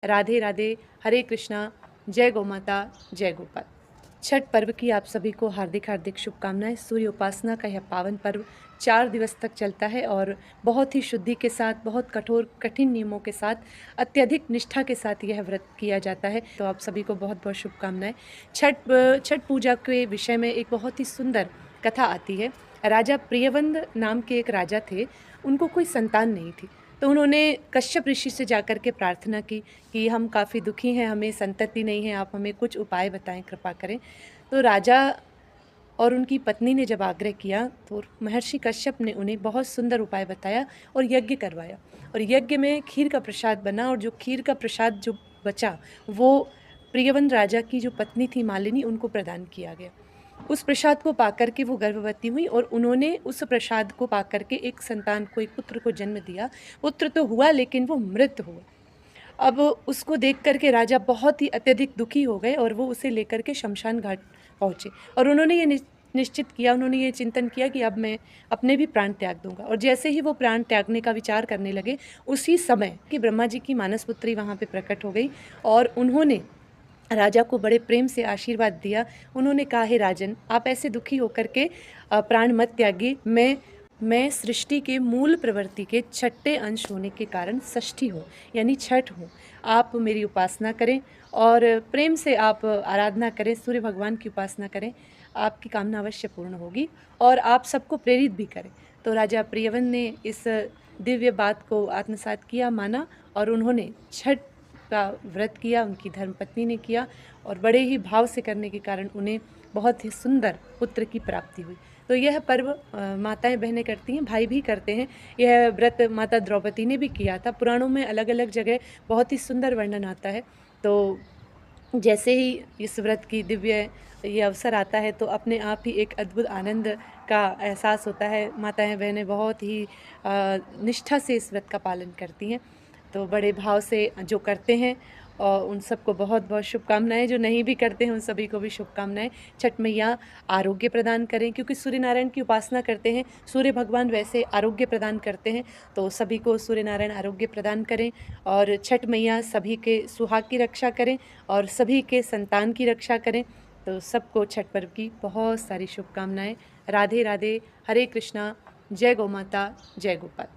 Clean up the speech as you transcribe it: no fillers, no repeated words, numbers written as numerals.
राधे राधे, हरे कृष्णा, जय गौ माता, जय गोपाल। छठ पर्व की आप सभी को हार्दिक हार्दिक शुभकामनाएं। सूर्य उपासना का यह पावन पर्व 4 दिवस तक चलता है और बहुत ही शुद्धि के साथ, बहुत कठोर कठिन नियमों के साथ, अत्यधिक निष्ठा के साथ यह व्रत किया जाता है। तो आप सभी को बहुत बहुत शुभकामनाएं। छठ पूजा के विषय में एक बहुत ही सुंदर कथा आती है। राजा प्रियवंद नाम के एक राजा थे, उनको कोई संतान नहीं थी। तो उन्होंने कश्यप ऋषि से जाकर के प्रार्थना की कि हम काफ़ी दुखी हैं, हमें संतति नहीं है, आप हमें कुछ उपाय बताएं, कृपा करें। तो राजा और उनकी पत्नी ने जब आग्रह किया तो महर्षि कश्यप ने उन्हें बहुत सुंदर उपाय बताया और यज्ञ करवाया। और यज्ञ में खीर का प्रसाद बना और जो खीर का प्रसाद जो बचा वो प्रियवंत राजा की जो पत्नी थी मालिनी, उनको प्रदान किया गया। उस प्रसाद को पाकर के वो गर्भवती हुई और उन्होंने उस प्रसाद को पाकर के एक संतान को, एक पुत्र को जन्म दिया। पुत्र तो हुआ लेकिन वो मृत हुआ। अब उसको देख कर के राजा बहुत ही अत्यधिक दुखी हो गए और वो उसे लेकर के शमशान घाट पहुँचे और उन्होंने ये निश्चित किया, उन्होंने ये चिंतन किया कि अब मैं अपने भी प्राण त्याग दूंगा। और जैसे ही वो प्राण त्यागने का विचार करने लगे, उसी समय कि ब्रह्मा जी की मानस पुत्री वहाँ पे प्रकट हो गई और उन्होंने राजा को बड़े प्रेम से आशीर्वाद दिया। उन्होंने कहा, हे राजन, आप ऐसे दुखी होकर के प्राण मत त्यागिए। मैं सृष्टि के मूल प्रवृत्ति के छठे अंश होने के कारण षष्ठी हूँ, यानी छठ हूँ। आप मेरी उपासना करें और प्रेम से आप आराधना करें, सूर्य भगवान की उपासना करें, आपकी कामना अवश्य पूर्ण होगी और आप सबको प्रेरित भी करें। तो राजा प्रियवंत ने इस दिव्य बात को आत्मसात किया, माना और उन्होंने छठ का व्रत किया, उनकी धर्मपत्नी ने किया और बड़े ही भाव से करने के कारण उन्हें बहुत ही सुंदर पुत्र की प्राप्ति हुई। तो यह पर्व माताएं बहनें करती हैं, भाई भी करते हैं। यह व्रत माता द्रौपदी ने भी किया था। पुराणों में अलग अलग जगह बहुत ही सुंदर वर्णन आता है। तो जैसे ही इस व्रत की दिव्य ये अवसर आता है तो अपने आप ही एक अद्भुत आनंद का एहसास होता है। माताएं बहनें बहुत ही निष्ठा से इस व्रत का पालन करती हैं। तो बड़े भाव से जो करते हैं और उन सबको बहुत बहुत शुभकामनाएं। जो नहीं भी करते हैं उन सभी को भी शुभकामनाएं। छठ मैया आरोग्य प्रदान करें, क्योंकि सूर्य नारायण की उपासना करते हैं, सूर्य भगवान वैसे आरोग्य प्रदान करते हैं। तो सभी को सूर्य नारायण आरोग्य प्रदान करें और छठ मैया सभी के सुहाग की रक्षा करें और सभी के संतान की रक्षा करें। तो सबको छठ पर्व की बहुत सारी शुभकामनाएं। राधे राधे, हरे कृष्णा, जय गौ माता, जय गोपाल।